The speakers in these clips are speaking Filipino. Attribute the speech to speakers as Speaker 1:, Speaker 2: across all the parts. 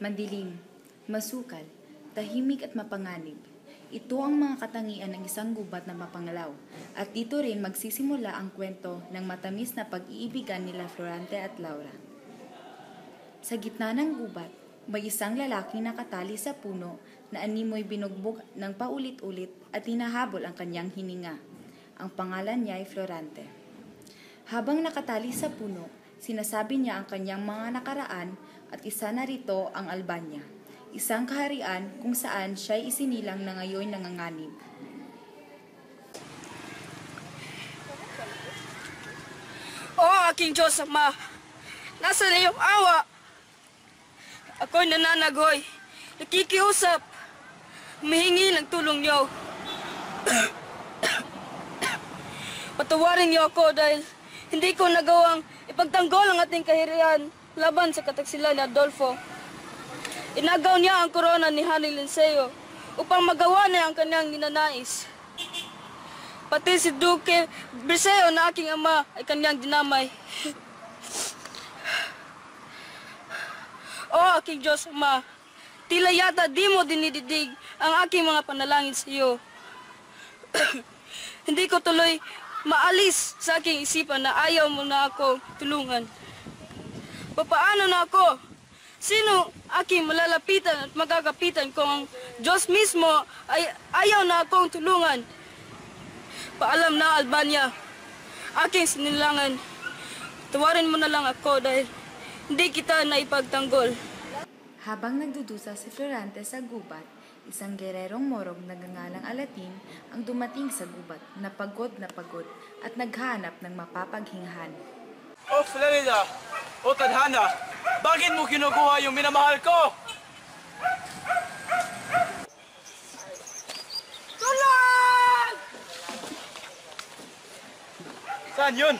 Speaker 1: Mandilim, masukal, tahimik at mapanganib. Ito ang mga katangian ng isang gubat na mapangalaw. At dito rin magsisimula ang kwento ng matamis na pag-iibigan nila Florante at Laura. Sa gitna ng gubat, may isang lalaking nakatali sa puno na animoy binugbog ng paulit-ulit at hinahabol ang kanyang hininga. Ang pangalan niya ay Florante. Habang nakatali sa puno, sinasabi niya ang kanyang mga nakaraan at isa na rito ang Albania. Isang kaharian kung saan siya'y isinilang na ngayon nanganganib.
Speaker 2: Aking Diyos Ama, nasa iyong awa. Ako'y nananagoy, nakikiusap, humihingi ng tulong niyo. Patawarin niyo ako dahil hindi ko nagawang ipagtanggol ang ating kaharian laban sa kataksilan ni Adolfo. Inagaw niya ang korona ni Haring Linceo upang magawa niya ang kanyang ninanais. Pati si Duque Briseo na aking ama ay kanyang dinamay. Aking Diyos Ama, tila yata di mo dinididig ang aking mga panalangin sa iyo. Hindi ko tuloy maalis sa aking isipan na ayaw mo na ako tulungan. Papaano na ako? Sino aking malalapitan at magagapitan kung ang Diyos mismo ay ayaw na akong tulungan? Paalam na, Albania, aking sinilangan. Tawarin mo na lang ako dahil hindi kita naipagtanggol.
Speaker 1: Habang nagdudusa si Florante sa gubat, isang gererong morog na gangalang Alatin ang dumating sa gubat na pagod at naghanap ng mapapaghinghan.
Speaker 3: Florida! Tadhana! Bakit mo kinukuha yung minamahal ko?
Speaker 2: Tulong!
Speaker 3: Saan yun?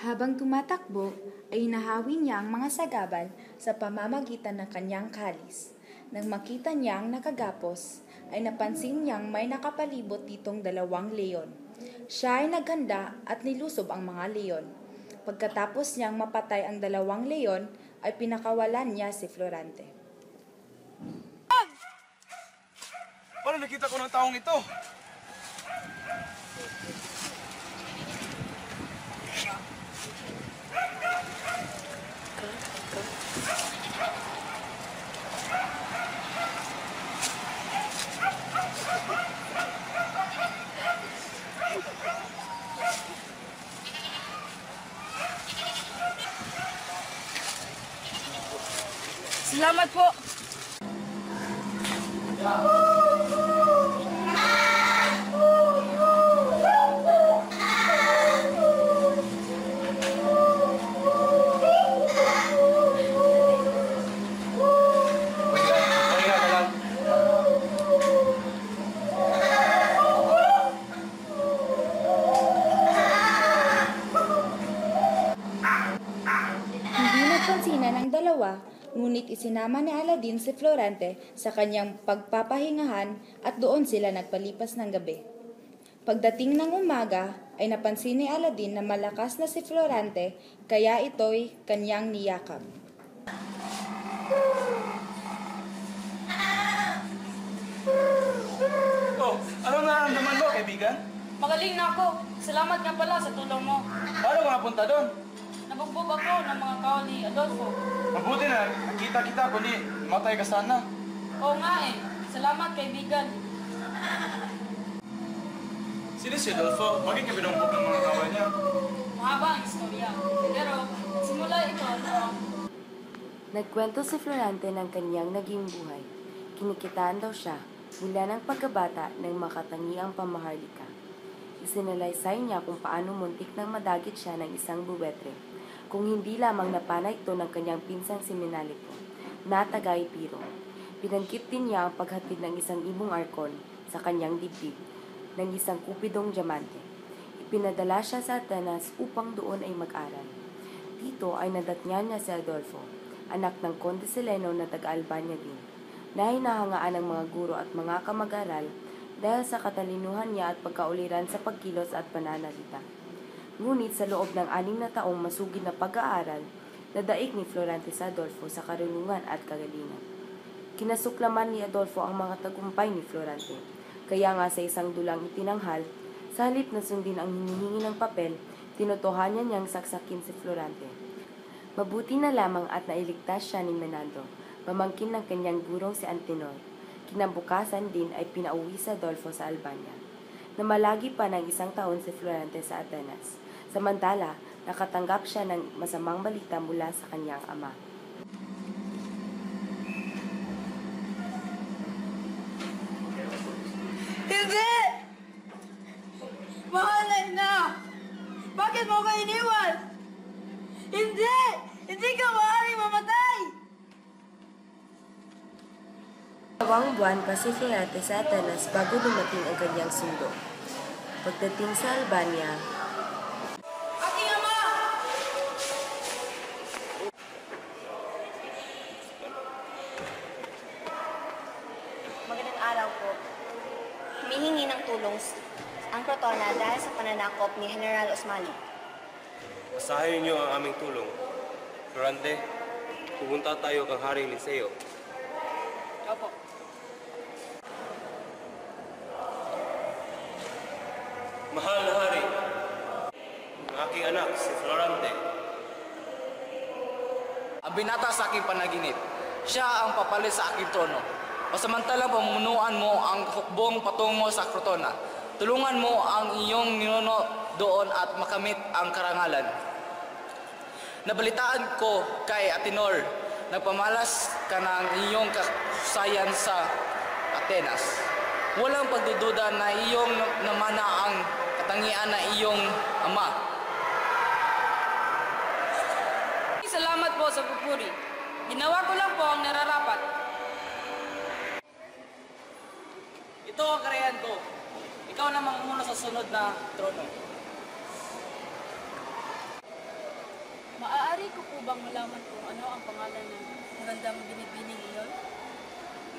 Speaker 1: Habang tumatakbo, ay nahawi niya ang mga sagabal sa pamamagitan ng kanyang kalis. Nang makita niyang nakagapos, ay napansin niyang may nakapalibot ditong 2 leon. Siya ay naghanda at nilusob ang mga leon. Pagkatapos niyang mapatay ang 2 leon, ay pinakawalan niya si Florante.
Speaker 3: Paano nakita ko ng taong ito?
Speaker 2: Salamat po.
Speaker 1: Hindi nagpansinan ng dalawa, ngunit isinama ni Aladdin si Florante sa kanyang pagpapahingahan at doon sila nagpalipas ng gabi. Pagdating ng umaga, ay napansin ni Aladdin na malakas na si Florante, kaya ito'y kanyang niyakap.
Speaker 3: Anong nararamdaman mo, kaibigan?
Speaker 2: Magaling na ako. Salamat nga pala sa tulong mo.
Speaker 3: Paano ka napunta doon?
Speaker 2: Nabugbog ako ng mga kawal ni Adolfo.
Speaker 3: Mabuti na, nakita kita, kundi matay ka sana.
Speaker 2: Oo nga eh. Salamat, kaibigan.
Speaker 3: Sino si Adolfo? Bakit ka binumbog ng mga kawan niya?
Speaker 2: Mahaba ang istorya. Pero simula ito na
Speaker 4: Nagkwento si Florante ng kanyang naging buhay. Kinikitaan daw siya mula ng pagkabata ng makatangiang pamaharlika. Isinalaysay niya kung paano muntik nang madagit siya ng isang buwetre, kung hindi lamang napana ito ng kanyang pinsang si Menalito, na taga-Epiro. Pinangkit din niya ang paghatid ng isang ibong arkon sa kanyang dibdib ng isang kupidong diamante. Ipinadala siya sa Atenas upang doon ay mag-aral. Dito ay nadatngan niya si Adolfo, anak ng Conde Sileno na taga-Albania din, na hinahangaan ng mga guro at mga kamag-aral dahil sa katalinuhan niya at pagkauliran sa pagkilos at pananalita. Ngunit sa loob ng 6 na taong masugid na pag-aaral, Nadaig ni Florante sa Adolfo sa karunungan at kagalingan. Kinasuklaman ni Adolfo ang mga tagumpay ni Florante, kaya nga sa isang dulang itinanghal, sa halip na sundin ang hinihingi ng papel, tinutuhanan niyang saksakin si Florante. Mabuti na lamang at nailigtas siya ni Menandro, pamangkin ng kanyang gurong si Antenor. Kinabukasan din ay pinauwi sa Adolfo sa Albania. Namalagi pa ng 1 taon si Florante sa Atenas. Samantala, nakatanggap siya ng masamang balita mula sa kanyang ama.
Speaker 2: Hindi! Mahal na ina! Bakit mo ko iniwan? Hindi! Hindi ka maaaring mamatay!
Speaker 4: Dalawang buwan pa si Florante sa Atenas bago dumating ang kanyang sundo. Pagdating sa Albania,
Speaker 2: Aking ama!
Speaker 5: Magandang araw po. Humihingi ng tulong ang Crotona dahil sa pananakop ni General Osmali.
Speaker 6: Asahin niyo ang aming tulong. Florante, pupunta tayo kang Haring Liceo.
Speaker 2: Opo.
Speaker 6: Mahal na hari, ang aking anak si Florante.
Speaker 3: Ang binata sa aking panaginip, siya ang papalit sa aking trono. Pasamantalang pamunuan mo ang hukbong patungo sa Crotona. Tulungan mo ang iyong ninuno doon at makamit ang karangalan. Nabalitaan ko kay Atenor, nagpamalas ka ng iyong kasayan sa Atenas. Walang pagdududa na iyong namana ang katangian na iyong ama.
Speaker 2: Salamat po sa pupuri. Ginawa ko lang po ang nararapat.
Speaker 3: Ito ang karayan ko. Ikaw na manguna sa sunod na trono.
Speaker 2: Maaari ko po bang malaman kung ano ang pangalan ng magandang binibining iyon?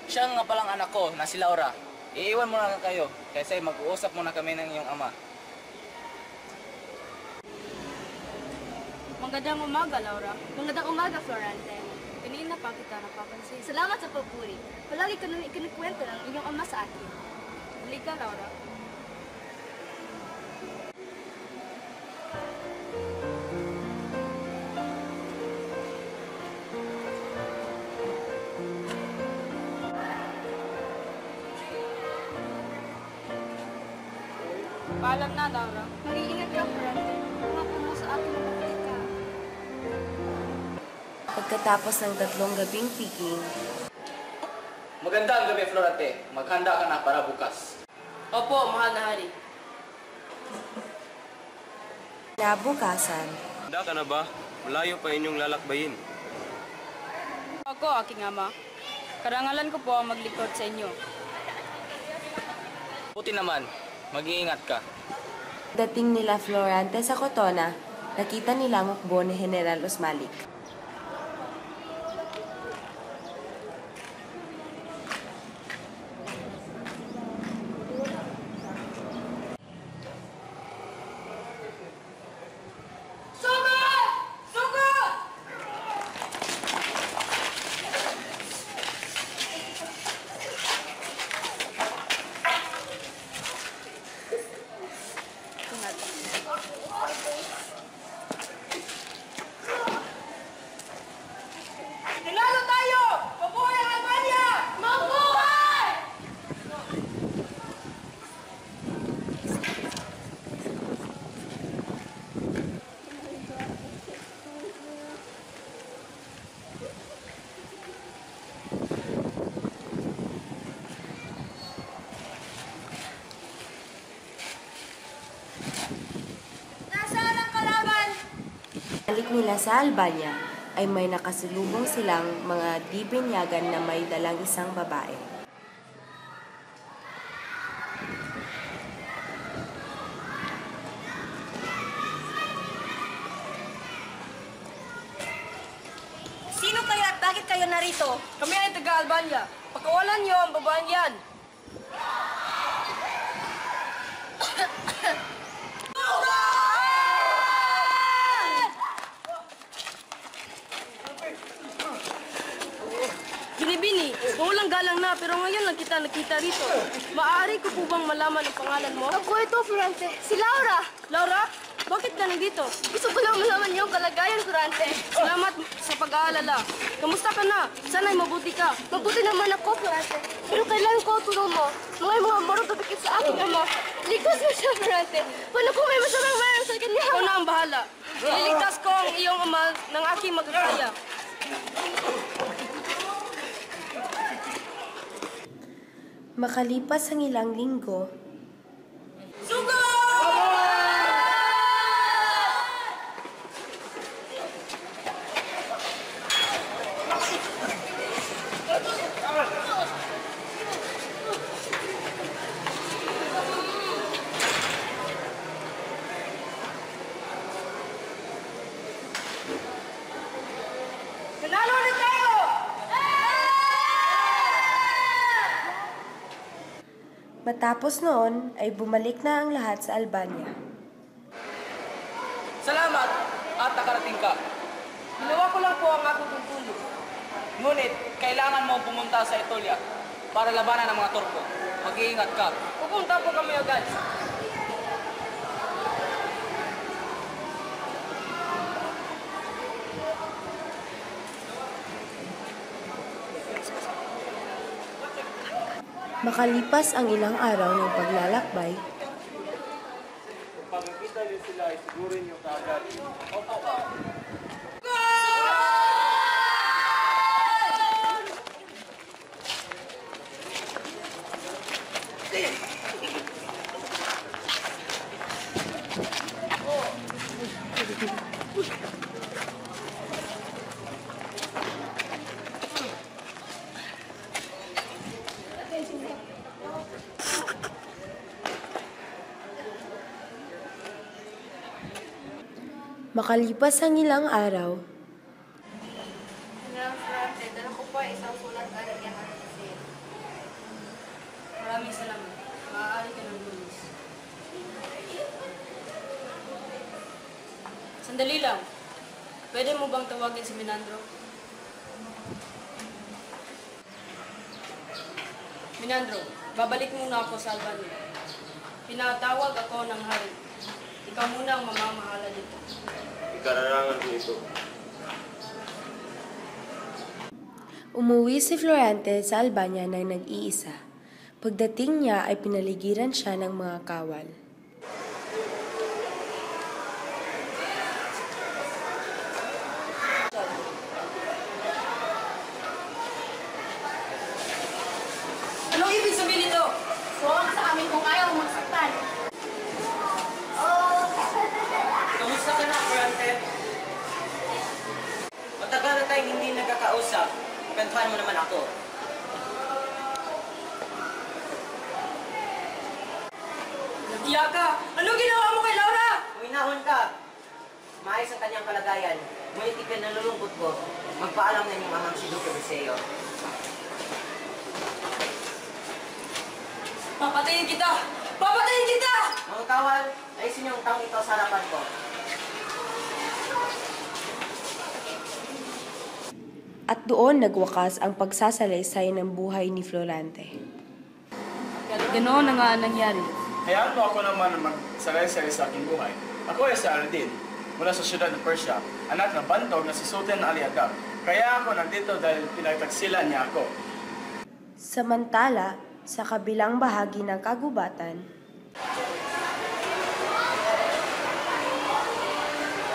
Speaker 3: Siya nga palang anak ko na si Laura. Iiwan mo na lang kayo kasi mag-uusap muna kami ng iyong ama.
Speaker 2: Magandang umaga, Laura. Magandang umaga, Florante. Kanina pa kita napapansin. Salamat sa papuri. Palagi ka nang ikinikwento ng iyong ama sa akin. Halika, Laura. Paalam na, Laura. Mag-iingat ka, Florante. Pangako mo sa akin na babalik ka.
Speaker 4: pagkatapos ng 3 gabing picking,
Speaker 3: Magandang gabi, Florante. Maghanda ka na para bukas.
Speaker 2: Opo, mahal na hari.
Speaker 4: kinabukasan,
Speaker 6: Handa ka na ba? Malayo pa inyong lalakbayin.
Speaker 2: Ako, aking ama. Karangalan ko po ang maglingkod sa inyo.
Speaker 3: Buti naman, mag-iingat ka.
Speaker 4: dating nila Florante sa Crotona, nakita nila ang hukbo ni General Osmalik.
Speaker 2: Sugod! Sugod! Nanalo tayo! Mabuhay ang Albania! Mabuhay! Nasaan ang kalaban?
Speaker 4: Balik nila sa Albania ay may nakasalubong silang mga dibinyagan na may dalang isang babae.
Speaker 5: Sino kayo at bakit kayo narito?
Speaker 2: Kami ay taga-Albania. Pakawalan niyo ang babaeng yan. pero ngayon lang kita nakita rito. Maaari ko po bang malaman ang pangalan mo?
Speaker 5: Ako ito, Florante. Si Laura.
Speaker 2: Laura, bakit ka nandito?
Speaker 5: Gusto ko lang malaman yung kalagayan, Florante.
Speaker 2: Salamat sa pag-aalala. Kamusta ka na? Sana'y mabuti ka.
Speaker 5: Mabuti naman ako, Florante. Pero kailangan ko ang tulong mo. Mga marutubikit sa aking ama. Ligtas mo siya, Florante. Paano kung may masamang mayroon sa kanya?
Speaker 2: Ikaw na ang bahala. Ililigtas ko ang iyong ama ng aking magkakaya.
Speaker 4: Makalipas ang ilang linggo,
Speaker 2: Nanalo ulit tayo!
Speaker 4: matapos noon ay bumalik na ang lahat sa Albania.
Speaker 3: Salamat at nakarating ka.
Speaker 2: Ginawa ko lang po ang aking tutulong.
Speaker 3: Ngunit, kailangan mo pumunta sa Etolia para labanan ang mga Turko. Mag-iingat ka.
Speaker 2: Pupunta po kami agad.
Speaker 4: Makalipas ang ilang araw ng paglalakbay,
Speaker 6: Pag nakita niyo sila, isigurin niyo kaagad.
Speaker 4: makalipas ang ilang araw,
Speaker 5: Florante, dala ko pa isang sulat galing niya kasi.
Speaker 2: Maraming salamat. Maaari ka ng lumis. Sandali lang. Pwede mo bang tawagin si Minandro? Minandro, babalik muna ako sa Albania. Pinatawag ako ng hari. Ikaw muna ang mamamahala dito.
Speaker 6: Ikararangan ko ito.
Speaker 4: umuwi si Florante sa Albania nang nag-iisa. Pagdating niya ay pinaligiran siya ng mga kawal.
Speaker 2: Anong ibig sabihin nito?
Speaker 5: Huwag sa amin kung ayaw mong saktan.
Speaker 7: Kamusta ka na, Florante? Matagal na tayong hindi nagkakausap. Kantahan mo naman ako.
Speaker 2: Nagtiya ka! Anong ginawa mo kay Laura?
Speaker 7: Uminahon ka. Maayos ang kanyang kalagayan. Ngunit ipinalulungkot ko. Magpaalam na niyong amang si Duque Viseo.
Speaker 2: Papatayin kita! Papatayin kita!
Speaker 7: Mga kawal, ayusin niyo ang taong ito sa harapan ko.
Speaker 4: At doon nagwakas ang pagsasalaysay ng buhay ni Florante.
Speaker 2: Ganoon na nga ang nangyari.
Speaker 8: Hayaan mo ako naman na magsalaysay sa aking buhay. Ako ay si Aladin, mula sa siyudad ng Persia, anak ng bantog na si Sultan Ali Agha. Kaya ako nandito dahil pinagtaksilan niya ako.
Speaker 4: Samantala, sa kabilang bahagi ng kagubatan,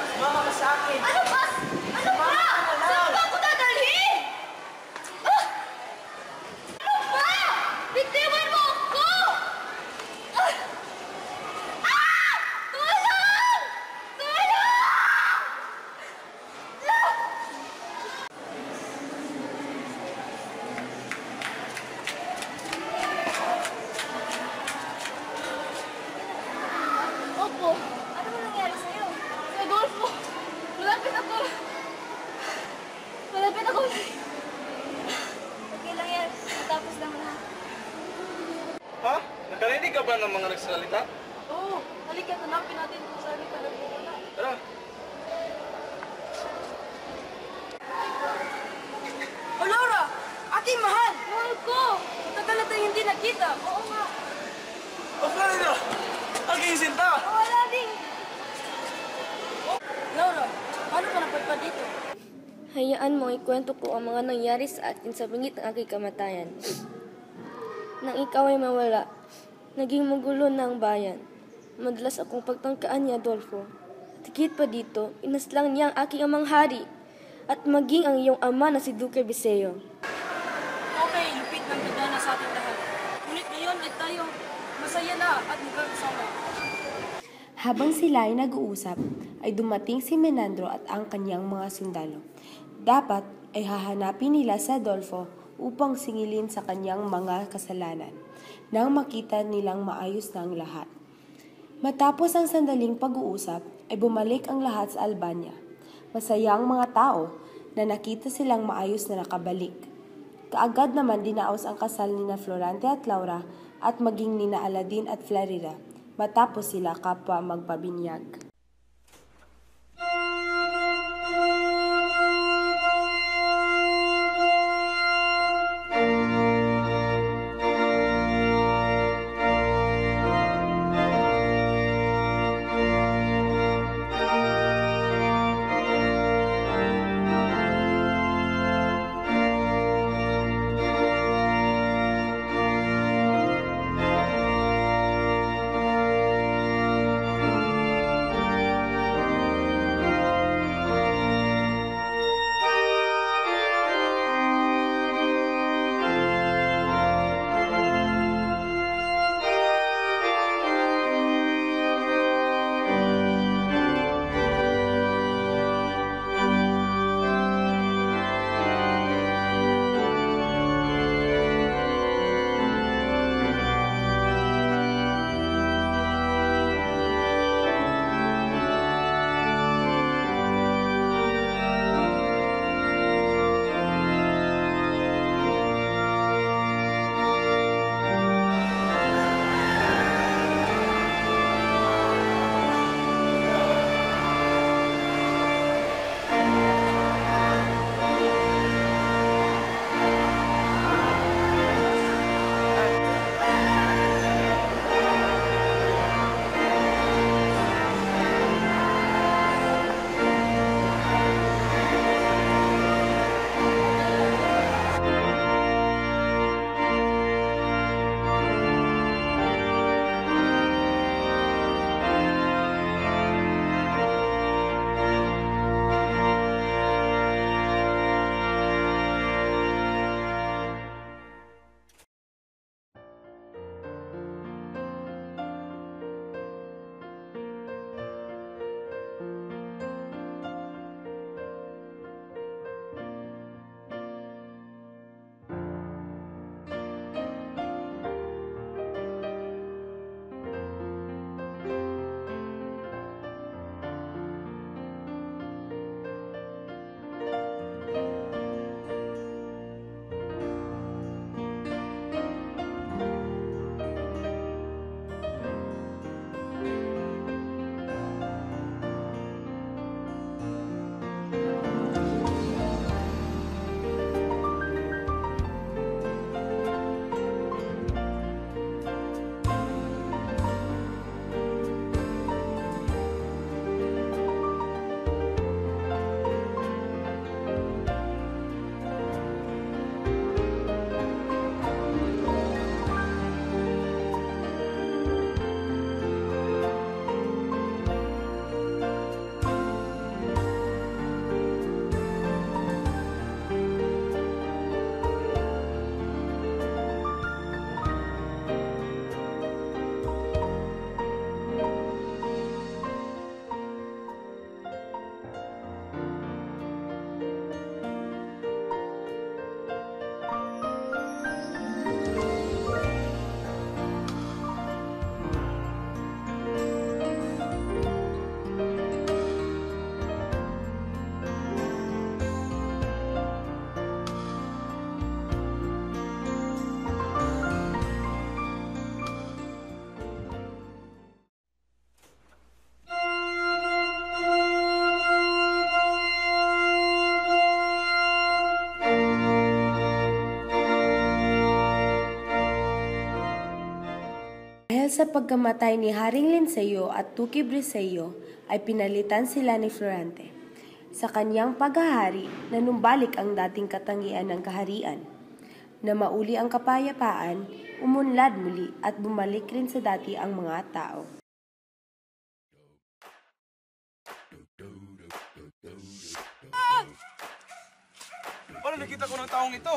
Speaker 7: Sumama ka sa akin.
Speaker 5: Ano ba? Ano ba? Saan ba ako dadalhin? Ah! Ano ba? Bitiwan mo ako! Ah! Ah! Tulong! Tulong! Ah! Opo, ano ba nangyari sa'yo? Rodolfo, malapit ako. Malapit ako. Okay lang yan, matapos lang lahat.
Speaker 8: Ha? Nakarinig ka ba ng mga nagsasalita?
Speaker 2: Oo, halika, hanapin natin kung saan ka nagpupunta.
Speaker 8: Tara.
Speaker 2: Oh, Laura! Aking mahal!
Speaker 5: Mahal ko!
Speaker 2: sinta.
Speaker 5: Oo nga.
Speaker 8: O Florida! Aking sinta!
Speaker 5: Wala din.
Speaker 2: Laura, paano ka napadpad dito?
Speaker 5: Hayaan mo ikwento ko ang mga nangyari sa atin sa bingit ng aking kamatayan. Nang ikaw ay mawala, naging magulo na ang bayan. Madalas akong pagtangkaan ni Adolfo. At higit pa dito, inaslang niya ang aking amang hari at maging ang iyong ama na si Duque Biseo.
Speaker 2: Okay, lupit ng kadana sa ating lahat. Ngunit ngayon ay tayo masaya na at magkakasama.
Speaker 4: Habang sila ay nag-uusap, ay dumating si Menandro at ang kanyang mga sundalo. Dapat ay hahanapin nila si Adolfo upang singilin sa kanyang mga kasalanan, nang makita nilang maayos na ang lahat. Matapos ang sandaling pag-uusap, ay bumalik ang lahat sa Albania. Masaya ang mga tao na nakita silang maayos na nakabalik. Kaagad naman dinaos ang kasal ni na Florante at Laura at maging nina Aladin at Florida, matapos sila kapwa magpabinyag. sa pagkamatay ni Haring Linceo at Tuki Briseyo ay pinalitan sila ni Florante. Sa kanyang paghahari, nanumbalik ang dating katangian ng kaharian. Na mauli ang kapayapaan, umunlad muli at bumalik rin sa dati ang mga tao.
Speaker 8: Paano nakita ko ng taong ito?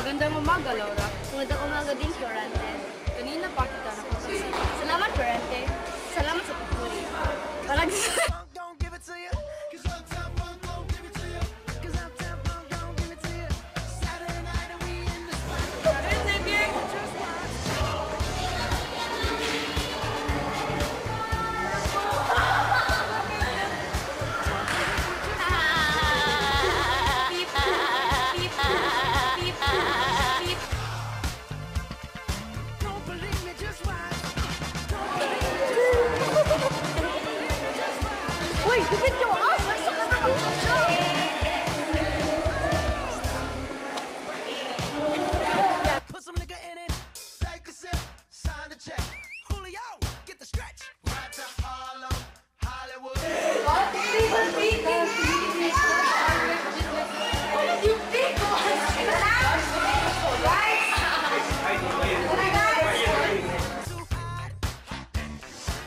Speaker 2: Magandang umaga, Laura.
Speaker 5: Magandang umaga din, Florante.
Speaker 2: Kanina pa kita nakapagsalita.
Speaker 5: Salamat, Florante. Salamat sa pagpuri. Parang Uy, gupit yung ass! Nasa ka na
Speaker 9: Put some nigga in it, take a sip, sign the check. Julio, get the stretch. Right to Harlem, Hollywood. Too hot.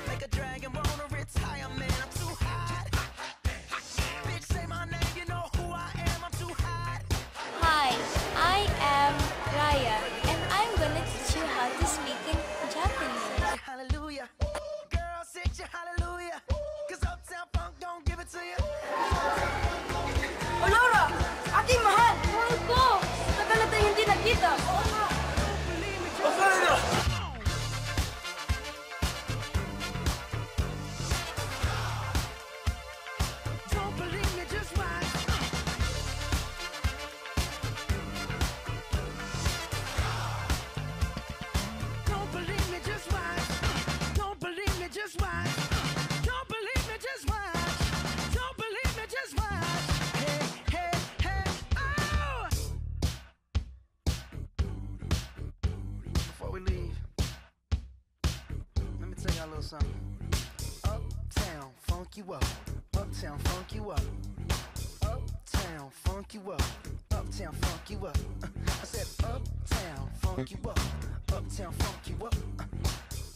Speaker 9: Make a dragon wanna retire, man. I'm too hot. Bitch, say my name, you know who I am. I'm too hot.
Speaker 10: Hi, I am Raya, and I'm gonna teach you how to speak in Japanese.
Speaker 9: Hallelujah. Girl, sit your hallelujah. Cause Uptown Funk don't give it to you.
Speaker 2: O Laura! Aking mahal! Mahal ko! Tagal na tayo hindi nakita.
Speaker 9: Don't believe me, just watch. Don't believe me, just watch. Don't believe me, just watch. Don't believe me, just watch. Don't believe me, just watch. Hey, hey, hey, oh! Before we leave, let me tell y'all a little something. Uptown, funk you up. Uptown, funk you up. Uptown, funk you up. Uptown, funk you up. I said uptown, funk you up. Uptown, funk you up.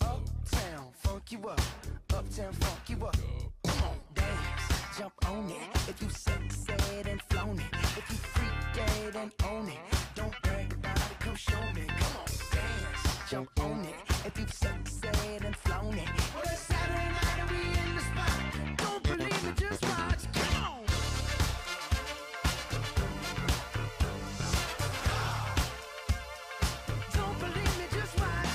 Speaker 9: Uptown, funk you up. Uptown, funk you up. Come on, dance, jump on it. If you sexed and flown it. If you freaked dead and own it. Don't brag about it, come show me. Come on, dance, jump on it. If you sexed and flown it. Well, it's Saturday night and we in the spot. Don't believe me, just watch. Come on. Don't believe me, just watch.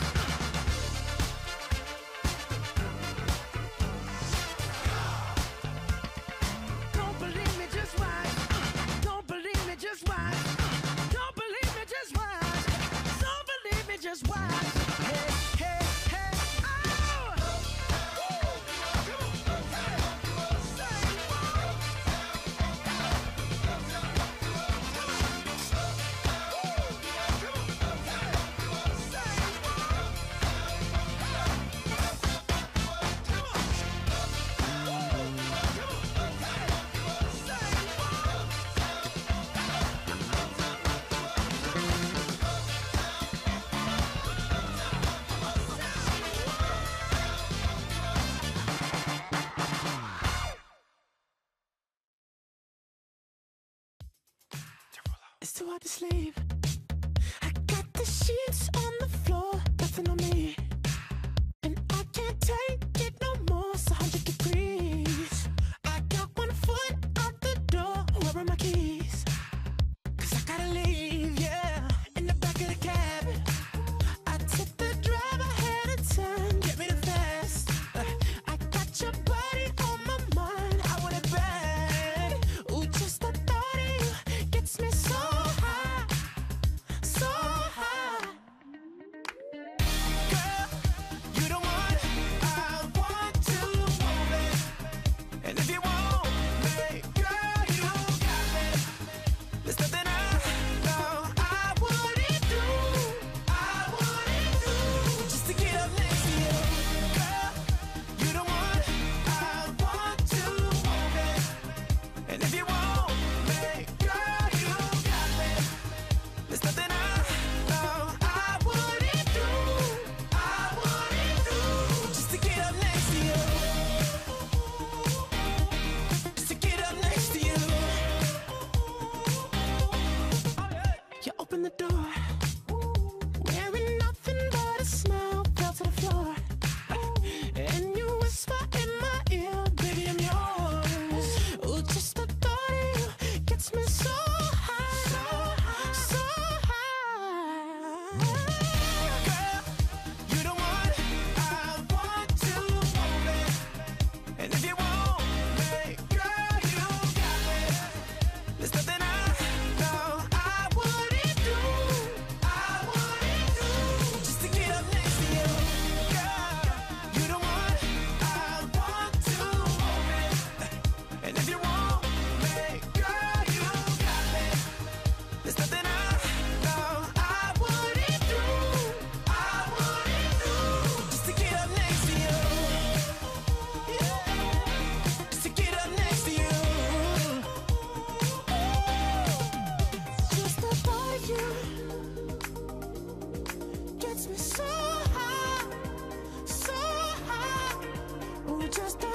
Speaker 9: Don't believe me, just watch. Don't believe me, just watch. Don't believe me, just watch. Don't believe me, just watch. Hey, hey, hey, oh! It's too hard to sleep. I got the sheets on the floor, nothing on me. And I can't take it no more, it's 100 degrees. I got open the door. Wearing nothing but a smile, fell to the floor. And you whisper in my ear, baby, I'm yours. Ooh, just the thought of you gets me so high, so high. Girl, you the one I want to hold it. And if you want me, girl, you got me. There's nothing I know I wouldn't do just to get up next to you. Girl, you the one I want to hold it. And if you want me, girl, you got me. There's nothing I know I wouldn't do just to get up next to you. Just to get up next to you. Just the thought of you gets me so high, so high. Ooh, just the